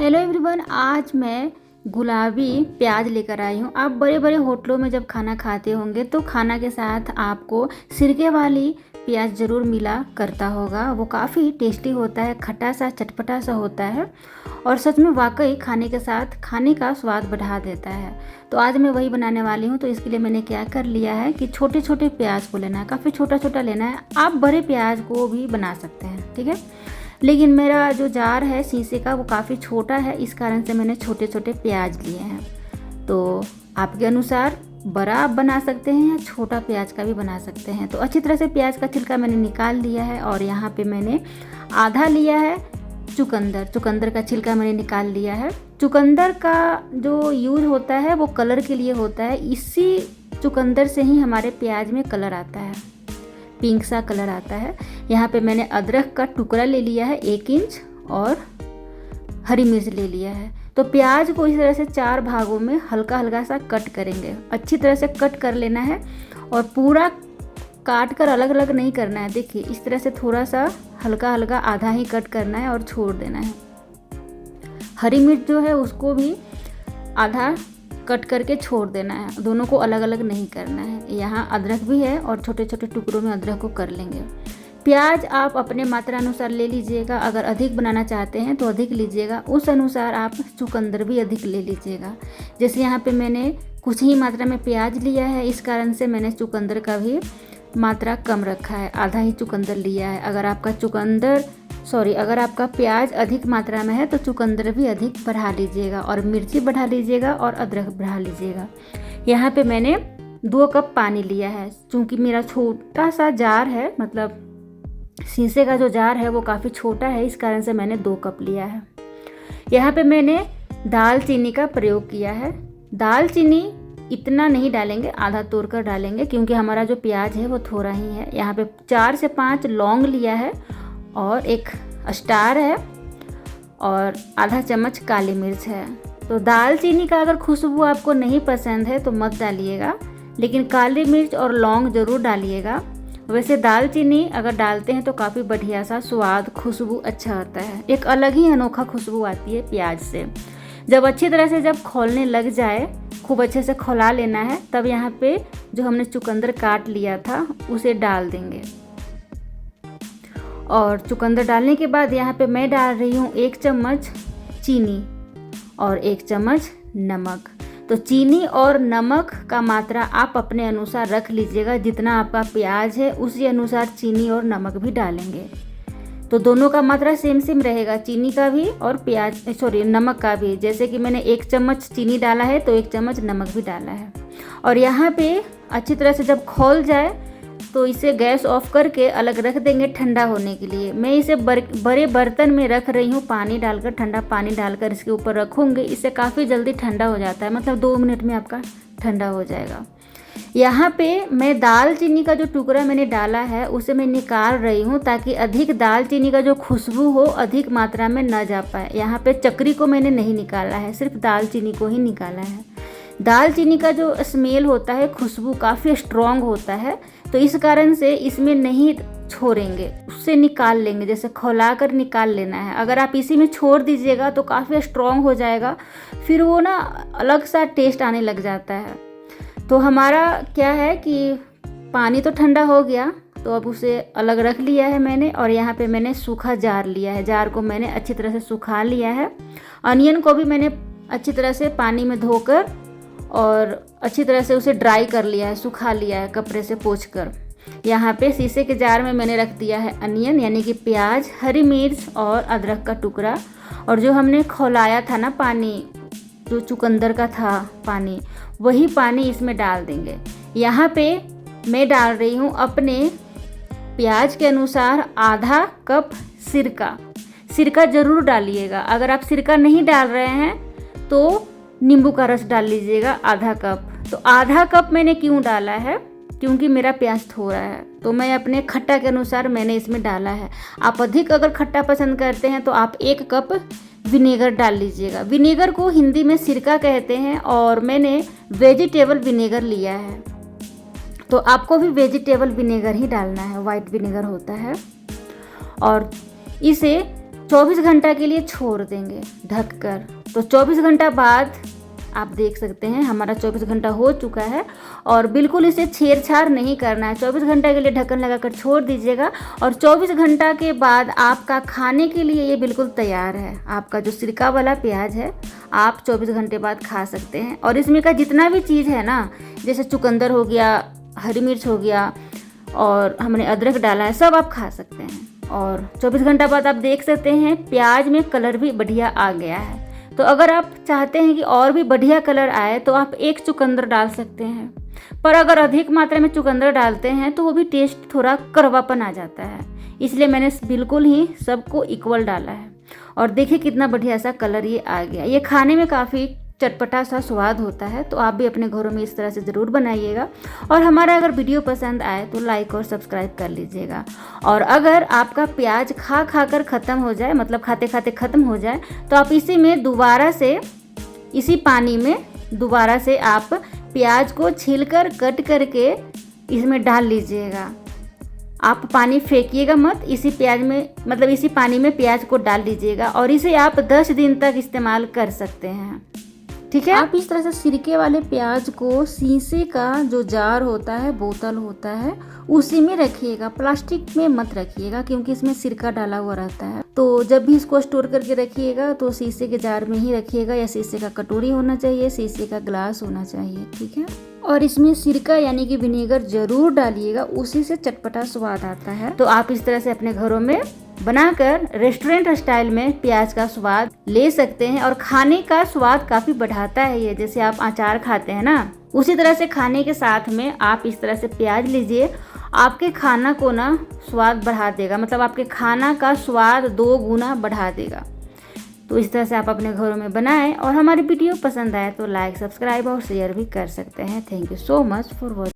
Hello everyone, आज मैं गुलाबी प्याज लेकर आई हूँ। आप बड़े बड़े होटलों में जब खाना खाते होंगे तो खाना के साथ आपको सिरके वाली प्याज ज़रूर मिला करता होगा। वो काफ़ी टेस्टी होता है, खट्टा सा चटपटा सा होता है और सच में वाकई खाने के साथ खाने का स्वाद बढ़ा देता है। तो आज मैं वही बनाने वाली हूँ। तो इसके लिए मैंने क्या कर लिया है कि छोटे छोटे प्याज को लेना है, काफ़ी छोटा छोटा लेना है। आप बड़े प्याज को भी बना सकते हैं, ठीक है, लेकिन मेरा जो जार है शीशे का वो काफ़ी छोटा है, इस कारण से मैंने छोटे छोटे प्याज लिए हैं। तो आपके अनुसार बड़ा आप बना सकते हैं या छोटा प्याज का भी बना सकते हैं। तो अच्छी तरह से प्याज का छिलका मैंने निकाल लिया है और यहाँ पे मैंने आधा लिया है चुकंदर का छिलका मैंने निकाल लिया है। चुकंदर का जो यूज़ होता है वो कलर के लिए होता है। इसी चुकंदर से ही हमारे प्याज में कलर आता है, पिंक सा कलर आता है। यहाँ पे मैंने अदरक का टुकड़ा ले लिया है 1 इंच और हरी मिर्च ले लिया है। तो प्याज को इस तरह से 4 भागों में हल्का हल्का सा कट करेंगे। अच्छी तरह से कट कर लेना है और पूरा काट कर अलग अलग नहीं करना है। देखिए इस तरह से थोड़ा सा हल्का हल्का आधा ही कट करना है और छोड़ देना है। हरी मिर्च जो है उसको भी आधा कट करके छोड़ देना है, दोनों को अलग अलग नहीं करना है। यहाँ अदरक भी है और छोटे छोटे टुकड़ों में अदरक को कर लेंगे। प्याज आप अपने मात्रा अनुसार ले लीजिएगा, अगर अधिक बनाना चाहते हैं तो अधिक लीजिएगा, उस अनुसार आप चुकंदर भी अधिक ले लीजिएगा। जैसे यहाँ पे मैंने कुछ ही मात्रा में प्याज लिया है, इस कारण से मैंने चुकंदर का भी मात्रा कम रखा है, आधा ही चुकंदर लिया है। अगर आपका प्याज अधिक मात्रा में है तो चुकंदर भी अधिक बढ़ा लीजिएगा और मिर्ची बढ़ा लीजिएगा और अदरक बढ़ा लीजिएगा। यहाँ पे मैंने 2 कप पानी लिया है। चूँकि मेरा छोटा सा जार है, मतलब शीशे का जो जार है वो काफ़ी छोटा है, इस कारण से मैंने 2 कप लिया है। यहाँ पे मैंने दालचीनी का प्रयोग किया है। दालचीनी इतना नहीं डालेंगे, आधा तोड़ कर डालेंगे क्योंकि हमारा जो प्याज है वो थोड़ा ही है। यहाँ पे 4 से 5 लौंग लिया है और 1 स्टार है और आधा चम्मच काली मिर्च है। तो दालचीनी का अगर खुशबू आपको नहीं पसंद है तो मत डालिएगा, लेकिन काली मिर्च और लौंग ज़रूर डालिएगा। वैसे दालचीनी अगर डालते हैं तो काफ़ी बढ़िया सा स्वाद, खुशबू अच्छा आता है, एक अलग ही अनोखा खुशबू आती है प्याज से। जब अच्छी तरह से जब खौलने लग जाए, खूब अच्छे से खौला लेना है, तब यहाँ पे जो हमने चुकंदर काट लिया था उसे डाल देंगे। और चुकंदर डालने के बाद यहाँ पे मैं डाल रही हूँ 1 चम्मच चीनी और 1 चम्मच नमक। तो चीनी और नमक का मात्रा आप अपने अनुसार रख लीजिएगा, जितना आपका प्याज है उसी अनुसार चीनी और नमक भी डालेंगे। तो दोनों का मात्रा सेम सेम रहेगा, चीनी का भी और नमक का भी। जैसे कि मैंने 1 चम्मच चीनी डाला है तो 1 चम्मच नमक भी डाला है। और यहाँ पे अच्छी तरह से जब खौल जाए तो इसे गैस ऑफ करके अलग रख देंगे ठंडा होने के लिए। मैं इसे बड़े बर्तन में रख रही हूँ, पानी डालकर, ठंडा पानी डालकर इसके ऊपर रखूँगी। इससे काफ़ी जल्दी ठंडा हो जाता है, मतलब 2 मिनट में आपका ठंडा हो जाएगा। यहाँ पे मैं दालचीनी का जो टुकड़ा मैंने डाला है उसे मैं निकाल रही हूँ, ताकि अधिक दालचीनी का जो खुशबू हो अधिक मात्रा में न जा पाए। यहाँ पे चक्री को मैंने नहीं निकाला है, सिर्फ दालचीनी को ही निकाला है। दालचीनी का जो स्मेल होता है, खुशबू काफ़ी स्ट्रॉन्ग होता है, तो इस कारण से इसमें नहीं छोड़ेंगे, उससे निकाल लेंगे, जैसे खौला कर निकाल लेना है। अगर आप इसी में छोड़ दीजिएगा तो काफ़ी स्ट्रॉन्ग हो जाएगा, फिर वो ना अलग सा टेस्ट आने लग जाता है। तो हमारा क्या है कि पानी तो ठंडा हो गया, तो अब उसे अलग रख लिया है मैंने। और यहाँ पे मैंने सूखा जार लिया है, जार को मैंने अच्छी तरह से सुखा लिया है। अनियन को भी मैंने अच्छी तरह से पानी में धोकर और अच्छी तरह से उसे ड्राई कर लिया है, सुखा लिया है कपड़े से पोंछ कर। यहाँ पे शीशे के जार में मैंने रख दिया है अनियन, यानी कि प्याज, हरी मिर्च और अदरक का टुकड़ा। और जो हमने खौलाया था ना पानी, जो चुकंदर का था पानी, वही पानी इसमें डाल देंगे। यहाँ पे मैं डाल रही हूँ अपने प्याज के अनुसार आधा कप सिरका। सिरका ज़रूर डालिएगा, अगर आप सिरका नहीं डाल रहे हैं तो नींबू का रस डाल लीजिएगा आधा कप। तो आधा कप मैंने क्यों डाला है, क्योंकि मेरा प्याज थोड़ा है, तो मैं अपने खट्टा के अनुसार मैंने इसमें डाला है। आप अधिक अगर खट्टा पसंद करते हैं तो आप 1 कप विनेगर डाल लीजिएगा। विनेगर को हिंदी में सिरका कहते हैं और मैंने वेजिटेबल विनेगर लिया है, तो आपको भी वेजिटेबल विनेगर ही डालना है, वाइट विनेगर होता है। और इसे 24 घंटा के लिए छोड़ देंगे ढककर। तो 24 घंटा बाद आप देख सकते हैं हमारा 24 घंटा हो चुका है और बिल्कुल इसे छेड़छाड़ नहीं करना है। 24 घंटा के लिए ढक्कन लगाकर छोड़ दीजिएगा और 24 घंटा के बाद आपका खाने के लिए ये बिल्कुल तैयार है। आपका जो सिरका वाला प्याज है आप 24 घंटे बाद खा सकते हैं। और इसमें का जितना भी चीज़ है ना, जैसे चुकंदर हो गया, हरी मिर्च हो गया और हमने अदरक डाला है, सब आप खा सकते हैं। और 24 घंटा बाद आप देख सकते हैं प्याज में कलर भी बढ़िया आ गया है। तो अगर आप चाहते हैं कि और भी बढ़िया कलर आए तो आप एक चुकंदर डाल सकते हैं, पर अगर अधिक मात्रा में चुकंदर डालते हैं तो वो भी टेस्ट थोड़ा कड़वापन आ जाता है। इसलिए मैंने बिल्कुल ही सबको इक्वल डाला है और देखिए कितना बढ़िया सा कलर ये आ गया। ये खाने में काफ़ी चटपटा सा स्वाद होता है। तो आप भी अपने घरों में इस तरह से ज़रूर बनाइएगा। और हमारा अगर वीडियो पसंद आए तो लाइक और सब्सक्राइब कर लीजिएगा। और अगर आपका प्याज खा कर ख़त्म हो जाए, मतलब खाते खाते ख़त्म हो जाए, तो आप इसी में दोबारा से, इसी पानी में दोबारा से आप प्याज को छीलकर कट करके इसमें डाल लीजिएगा। आप पानी फेंकिएगा मत, इसी प्याज में, मतलब इसी पानी में प्याज को डाल लीजिएगा और इसे आप 10 दिन तक इस्तेमाल कर सकते हैं। ठीक है। आप इस तरह से सिरके वाले प्याज को शीशे का जो जार होता है, बोतल होता है, उसी में रखिएगा, प्लास्टिक में मत रखिएगा क्योंकि इसमें सिरका डाला हुआ रहता है। तो जब भी इसको स्टोर करके रखिएगा तो शीशे के जार में ही रखिएगा, या शीशे का कटोरी होना चाहिए, शीशे का ग्लास होना चाहिए। ठीक है। और इसमें सिरका यानी कि विनेगर जरूर डालिएगा, उसी से चटपटा स्वाद आता है। तो आप इस तरह से अपने घरों में बनाकर रेस्टोरेंट स्टाइल में प्याज का स्वाद ले सकते हैं और खाने का स्वाद काफ़ी बढ़ाता है ये। जैसे आप अचार खाते हैं ना, उसी तरह से खाने के साथ में आप इस तरह से प्याज लीजिए, आपके खाना को ना स्वाद बढ़ा देगा, मतलब आपके खाना का स्वाद 2 गुना बढ़ा देगा। तो इस तरह से आप अपने घरों में बनाएं और हमारी वीडियो पसंद आए तो लाइक, सब्सक्राइब और शेयर भी कर सकते हैं। Thank you so much for watching.